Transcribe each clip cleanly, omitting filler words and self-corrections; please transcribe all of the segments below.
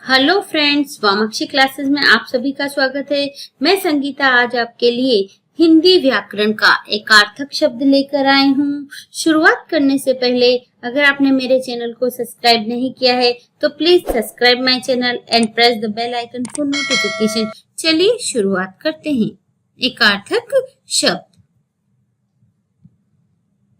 Hello friends, वामाक्षी classes में आप सभी का स्वागत है। मैं संगीता आज आपके लिए हिंदी व्याकरण का एकार्थक शब्द लेकर आई हूँ। शुरुआत करने से पहले अगर आपने मेरे चैनल को सब्सक्राइब नहीं किया है तो please subscribe my channel and press the bell icon for notification. चलिए शुरुआत करते हैं। एकार्थक शब्द।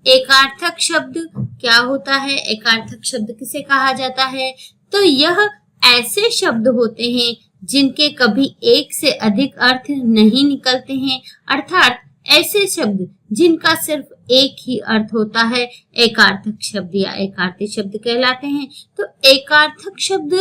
एकार्थक शब्द क्या होता है? एकार्थक शब्द किसे कहा जाता है? तो यह ऐसे शब्द होते हैं जिनके कभी एक से अधिक अर्थ नहीं निकलते हैं, अर्थात ऐसे शब्द जिनका सिर्फ एक ही अर्थ होता है एकार्थक शब्द या एकार्थी शब्द कहलाते हैं। तो एकार्थक शब्द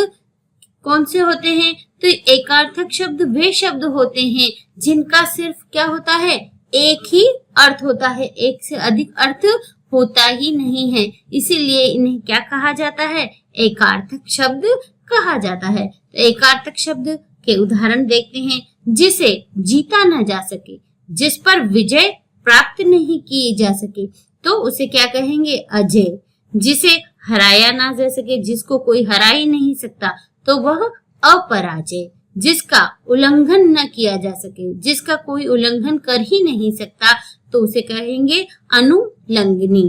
कौन से होते हैं? तो एकार्थक शब्द वे शब्द होते हैं जिनका सिर्फ क्या होता है, एक ही अर्थ होता है, एक से अधिक अर्थ होता ही नहीं है, इसीलिए इन्हें क्या कहा जाता है? एकार्थक शब्द कहा जाता है। तो एकार्थक शब्द के उदाहरण देखते हैं। जिसे जीता न जा सके, जिस पर विजय प्राप्त नहीं की जा सके, तो उसे क्या कहेंगे? अजय। जिसे हराया ना जा सके, जिसको कोई हरा ही नहीं सकता, तो वह अपराजय। जिसका उल्लंघन न किया जा सके, जिसका कोई उल्लंघन कर ही नहीं सकता, तो उसे कहेंगे अनुल्लंघनी।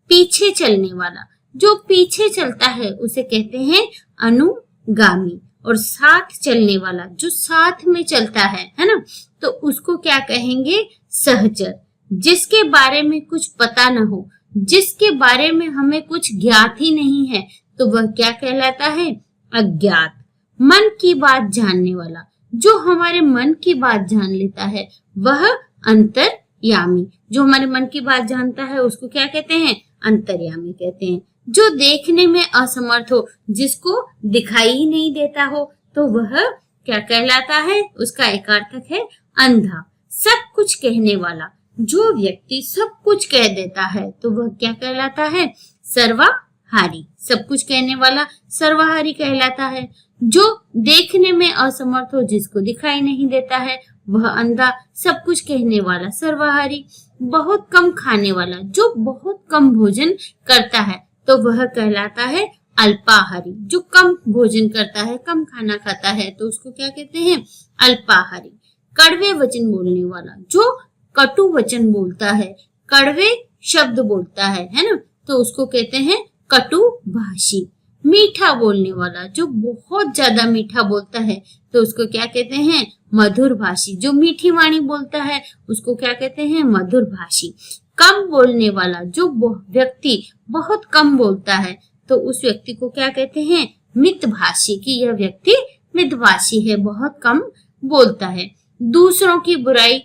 पीछे चलने वाला, जो पीछे चलता है उसे कहते हैं अनुगामी। और साथ चलने वाला, जो साथ में चलता है ना, तो उसको क्या कहेंगे? सहचर। जिसके बारे में कुछ पता न हो, जिसके बारे में हमें कुछ ज्ञात ही नहीं है, तो वह क्या कहलाता है? अज्ञात। मन की बात जानने वाला, जो हमारे मन की बात जान लेता है, वह अंतर्यामी। जो हमारे मन की बात जानता है उसको क्या कहते हैं? अंतर्यामी कहते हैं। जो देखने में असमर्थ हो, जिसको दिखाई ही नहीं देता हो, तो वह क्या कहलाता है? उसका एकार्थक है अंधा। सब कुछ कहने वाला, जो व्यक्ति सब कुछ कह देता है, तो वह क्या कहलाता है? सर्वहारी। सब कुछ कहने वाला सर्वहारी कहलाता है। जो देखने में असमर्थ हो, जिसको दिखाई नहीं देता है, वह अंधा। सब कुछ कहने वाला सर्वहारी। बहुत कम खाने वाला, जो बहुत कम भोजन करता है, तो वह कहलाता है अल्पाहारी। जो कम भोजन करता है, कम खाना खाता है, तो उसको क्या कहते हैं? अल्पाहारी। कड़वे वचन बोलने वाला, जो कटु वचन बोलता है, कड़वे शब्द बोलता है ना, तो उसको कहते हैं कटुभाषी। मीठा बोलने वाला, जो बहुत ज्यादा मीठा बोलता है, तो उसको क्या कहते हैं? मधुरभाषी। जो मीठी वाणी बोलता है उसको क्या कहते हैं? मधुरभाषी। कम बोलने वाला, जो व्यक्ति बहुत कम बोलता है, तो उस व्यक्ति को क्या कहते हैं? मितभाषी। कि यह व्यक्ति मितभाषी है, बहुत कम बोलता है। दूसरों की बुराई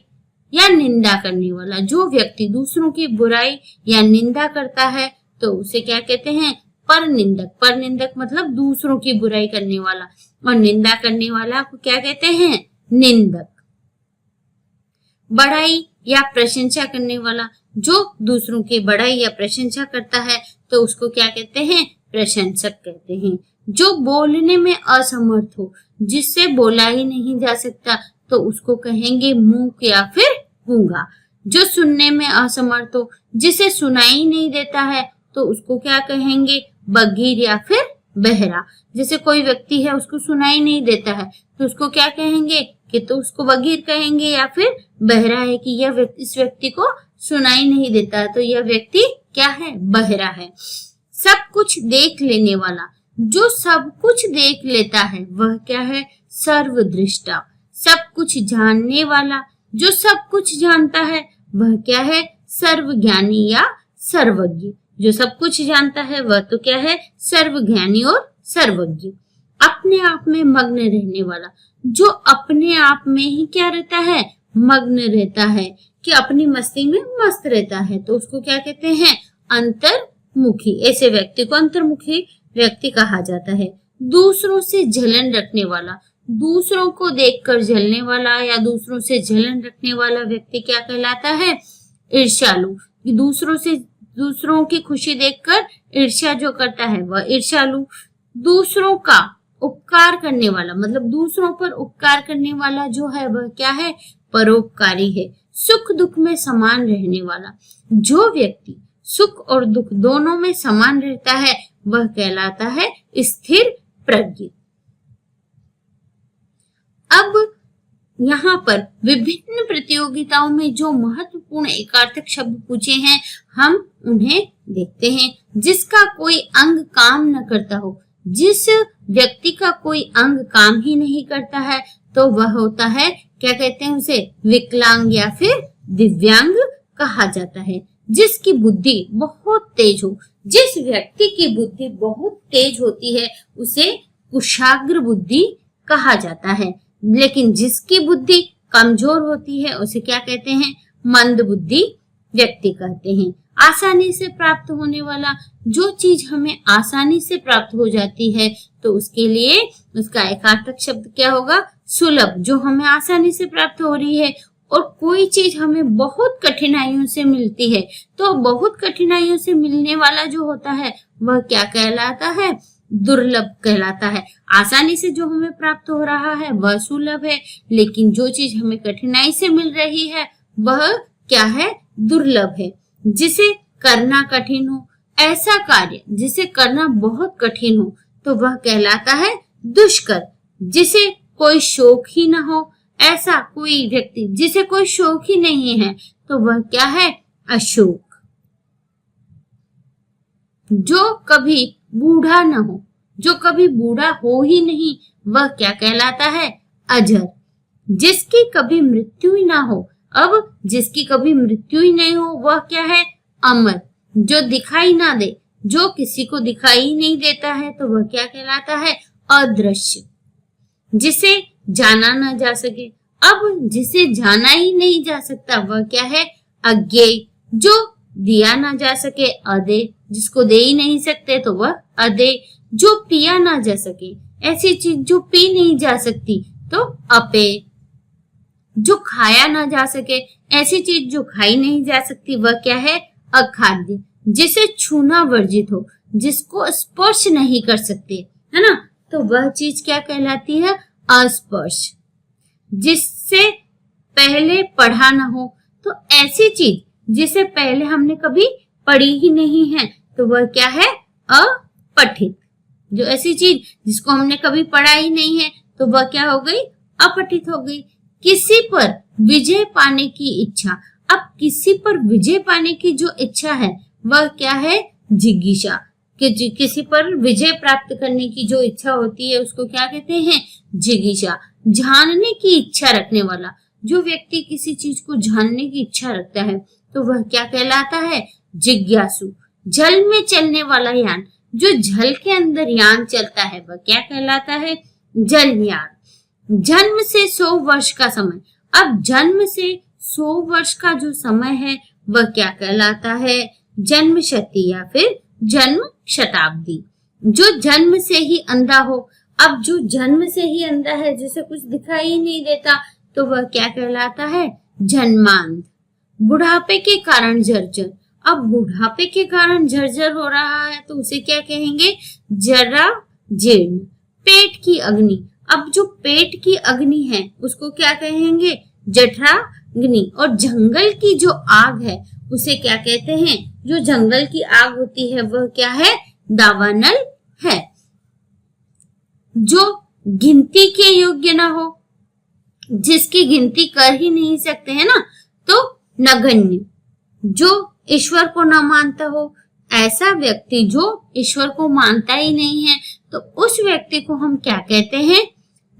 या निंदा करने वाला, जो व्यक्ति दूसरों की बुराई या निंदा करता है, तो उसे क्या कहते हैं? परनिंदक। परनिंदक मतलब दूसरों की बुराई करने वाला, और निंदा करने वाला को क्या कहते हैं? निंदक। बड़ाई या प्रशंसा करने वाला, जो दूसरों की बड़ाई या प्रशंसा करता है, तो उसको क्या कहते हैं? प्रशंसक कहते हैं। जो बोलने में असमर्थ हो, जिससे बोला ही नहीं जा सकता, तो उसको कहेंगे मूक या फिर गूंगा। जो सुनने में असमर्थ हो, जिसे सुनाई नहीं देता है, तो उसको क्या कहेंगे? बधिर या फिर बहरा। जैसे कोई व्यक्ति है, उसको सुनाई नहीं देता है, तो उसको क्या कहेंगे? कि तो उसको बधिर कहेंगे या फिर बहरा है, कि यह इस व्यक्ति को सुनाई नहीं देता है, तो यह व्यक्ति क्या है? बहरा है। सब कुछ देख लेने वाला, जो सब कुछ देख लेता है, वह क्या है? सर्वदृष्टा। सब कुछ जानने वाला, जो सब कुछ जानता है, वह क्या है? सर्वज्ञानी या सर्वज्ञ। जो सब कुछ जानता है वह तो क्या है? सर्वज्ञानी और सर्वज्ञ। अपने आप में मग्न रहने वाला, जो अपने आप में ही क्या रहता है? मग्न रहता है, कि अपनी मस्ती में मस्त रहता है, तो उसको क्या कहते हैं? अंतर्मुखी। ऐसे व्यक्ति को अंतर्मुखी व्यक्ति कहा जाता है। दूसरों से जलन रखने वाला, दूसरों को देखकर जलने वाला या दूसरों से जलन रखने वाला व्यक्ति क्या कहलाता है? ईर्ष्यालु। दूसरों की खुशी देखकर ईर्ष्या जो करता है, वह ईर्ष्यालु। दूसरों का उपकार करने वाला, मतलब दूसरों पर उपकार करने वाला जो है, वह क्या है? परोपकारी है। सुख दुख में समान रहने वाला, जो व्यक्ति सुख और दुख दोनों में समान रहता है, वह कहलाता है स्थिर प्रज्ञ। अब यहाँ पर विभिन्न प्रतियोगिताओं में जो महत्वपूर्ण एकार्थक शब्द पूछे हैं हम उन्हें देखते हैं। जिसका कोई अंग काम न करता हो, जिस व्यक्ति का कोई अंग काम ही नहीं करता है तो वह होता है, क्या कहते हैं उसे, विकलांग या फिर दिव्यांग कहा जाता है। जिसकी बुद्धि बहुत तेज हो, जिस व्यक्ति की बुद्धि बहुत तेज होती है उसे कुशाग्र बुद्धि कहा जाता है। लेकिन जिसकी बुद्धि कमजोर होती है उसे क्या कहते हैं, मंद बुद्धि व्यक्ति कहते हैं। आसानी से प्राप्त होने वाला, जो चीज हमें आसानी से प्राप्त हो जाती है तो उसके लिए उसका एकार्थक शब्द क्या होगा, सुलभ। जो हमें आसानी से प्राप्त हो रही है और कोई चीज हमें बहुत कठिनाइयों से मिलती है तो बहुत कठिनाइयों से मिलने वाला जो होता है वह क्या कहलाता है, दुर्लभ कहलाता है। आसानी से जो हमें प्राप्त हो रहा है वह सुलभ है, लेकिन जो चीज हमें कठिनाई से मिल रही है वह क्या है, दुर्लभ है। जिसे करना कठिन हो, ऐसा कार्य जिसे करना बहुत कठिन हो तो वह कहलाता है दुष्कर। जिसे कोई शौक ही ना हो, ऐसा कोई व्यक्ति जिसे कोई शौक ही नहीं है तो वह क्या है, अशोक। जो कभी बूढ़ा न हो, जो कभी बूढ़ा हो ही नहीं वह क्या कहलाता है, अजर। जिसकी कभी मृत्यु ही ना हो, अब जिसकी कभी मृत्यु ही नहीं हो वह क्या है, अमर। जो दिखाई ना दे, जो किसी को दिखाई ही नहीं देता है तो वह क्या कहलाता है, अदृश्य। जिसे जाना ना जा सके, अब जिसे जाना ही नहीं जा सकता वह क्या है, अज्ञेय। जो दिया ना जा सके, अदेय। जिसको दे ही नहीं सकते तो वह अदेय। जो पिया ना जा सके, ऐसी चीज जो पी नहीं जा सकती तो अपेय। जो खाया ना जा सके, ऐसी चीज जो खाई नहीं जा सकती वह क्या है, अखाद्य। जिसे छूना वर्जित हो, जिसको स्पर्श नहीं कर सकते, है ना, तो वह चीज क्या कहलाती है, अस्पर्श। जिससे पहले पढ़ा ना हो, तो ऐसी चीज जिसे पहले हमने कभी पढ़ी ही नहीं है तो वह क्या है, अपठित। जो ऐसी चीज जिसको हमने कभी पढ़ा ही नहीं है तो वह क्या हो गई, अपठित हो गई। किसी पर विजय पाने की इच्छा, अब किसी पर विजय पाने की जो इच्छा है वह क्या है, जिज्ञासा। कि किसी पर विजय प्राप्त करने की जो इच्छा होती है उसको क्या कहते हैं, जिज्ञासा। जानने की इच्छा रखने वाला, जो व्यक्ति किसी चीज को जानने की इच्छा रखता है तो वह क्या कहलाता है, जिज्ञासु। जल में चलने वाला यान, जो जल के अंदर यान चलता है वह क्या कहलाता है, जलयान। जन्म से 100 वर्ष का समय, अब जन्म से 100 वर्ष का जो समय है वह क्या कहलाता है, जन्म शती या फिर जन्म शताब्दी। जो जन्म से ही अंधा हो, अब जो जन्म से ही अंधा है, जिसे कुछ दिखाई ही नहीं देता तो वह क्या कहलाता है, जन्मांध। बुढ़ापे के कारण जर्जर, अब बुढ़ापे के कारण जर्जर हो रहा है तो उसे क्या कहेंगे, जरा जीर्ण। पेट की अग्नि, अब जो पेट की अग्नि है उसको क्या कहेंगे, जठराग्नि। और जंगल की जो आग है उसे क्या कहते हैं, जो जंगल की आग होती है वह क्या है, दावानल है। जो गिनती के योग्य ना हो, जिसकी गिनती कर ही नहीं सकते है ना, तो नगण्य। जो ईश्वर को न मानता हो, ऐसा व्यक्ति जो ईश्वर को मानता ही नहीं है तो उस व्यक्ति को हम क्या कहते हैं,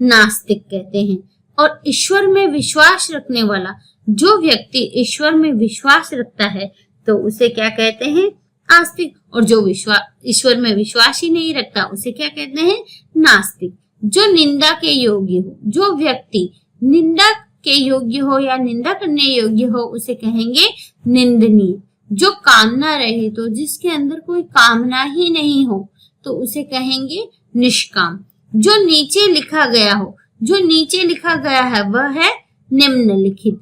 नास्तिक कहते हैं। और ईश्वर में विश्वास रखने वाला, जो व्यक्ति ईश्वर में विश्वास रखता है तो उसे क्या कहते हैं, आस्तिक। और जो ईश्वर में विश्वास ही नहीं रखता उसे क्या कहते हैं, नास्तिक। जो निंदा के योग्य हो, जो व्यक्ति निंदा के योग्य हो या निंदा करने योग्य हो उसे कहेंगे निंदनीय। जो कामना रहित हो, जिसके अंदर कोई कामना ही नहीं हो तो उसे कहेंगे निष्काम। जो नीचे लिखा गया हो, जो नीचे लिखा गया है वह है निम्नलिखित।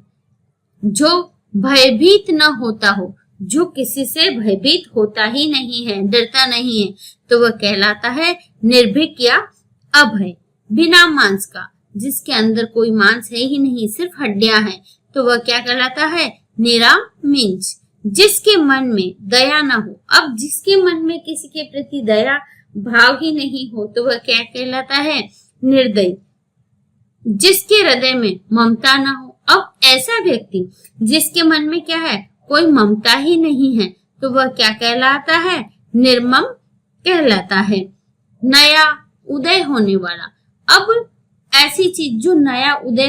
जो भयभीत न होता हो, जो किसी से भयभीत होता ही नहीं है, डरता नहीं है तो वह कहलाता है निर्भीक या अभय। बिना मांस का, जिसके अंदर कोई मांस है ही नहीं, सिर्फ हड्डियां हैं तो वह क्या कहलाता है, निरामिष। जिसके मन में दया ना हो, अब जिसके मन में किसी के प्रति दया भाव ही नहीं हो तो वह क्या कहलाता है, निर्दयी। जिसके हृदय में ममता न हो। अब ऐसा व्यक्ति जिसके मन में क्या है, कोई ममता ही नहीं है, तो वह क्या कहलाता है, निर्मम कहलाता है। नया उदय होने वाला, अब ऐसी चीज जो नया उदय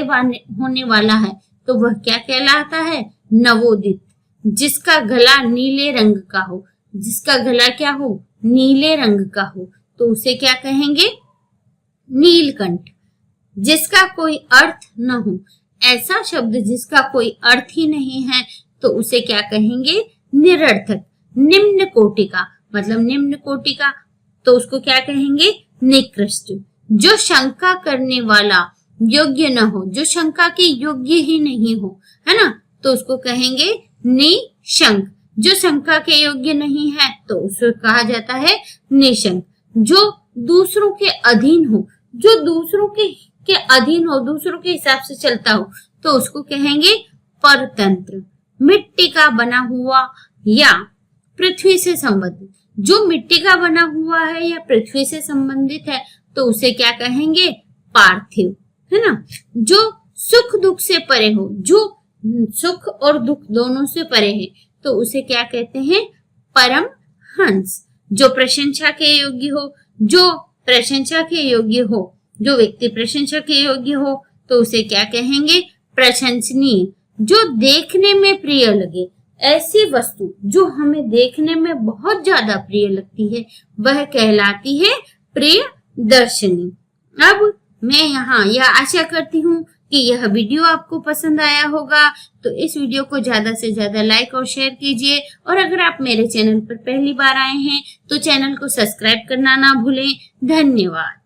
होने वाला है तो वह क्या कहलाता है, नवोदित। जिसका गला नीले रंग का हो, जिसका गला क्या हो, नीले रंग का हो, तो उसे क्या कहेंगे, नीलकंठ। जिसका कोई अर्थ न हो, ऐसा शब्द जिसका कोई अर्थ ही नहीं है तो उसे क्या कहेंगे, निरर्थक। निम्न कोटि का मतलब निम्न कोटि का, तो उसको क्या कहेंगे, निकृष्ट। जो शंका करने वाला योग्य न हो, जो शंका के योग्य ही नहीं हो, है ना, तो उसको कहेंगे निशंक। जो शंका के योग्य नहीं है तो उसको कहा जाता है निशंक। जो दूसरों के अधीन हो, जो दूसरों के अधीन हो, दूसरों के हिसाब से चलता हो, तो उसको कहेंगे परतंत्र। मिट्टी का बना हुआ या पृथ्वी से संबंधित, जो मिट्टी का बना हुआ है या पृथ्वी से संबंधित है तो उसे क्या कहेंगे, पार्थिव, है ना। जो सुख दुख से परे हो, जो सुख और दुख दोनों से परे है तो उसे क्या कहते हैं, परम हंस। जो प्रशंसा के योग्य हो, जो प्रशंसा के योग्य हो, जो व्यक्ति प्रशंसा के योग्य हो तो उसे क्या कहेंगे, प्रशंसनीय। जो देखने में प्रिय लगे, ऐसी वस्तु जो हमें देखने में बहुत ज्यादा प्रिय लगती है वह कहलाती है प्रिय दर्शनी। अब मैं यहाँ यह आशा करती हूँ कि यह वीडियो आपको पसंद आया होगा, तो इस वीडियो को ज्यादा से ज्यादा लाइक और शेयर कीजिए। और अगर आप मेरे चैनल पर पहली बार आए हैं तो चैनल को सब्सक्राइब करना ना भूलें। धन्यवाद।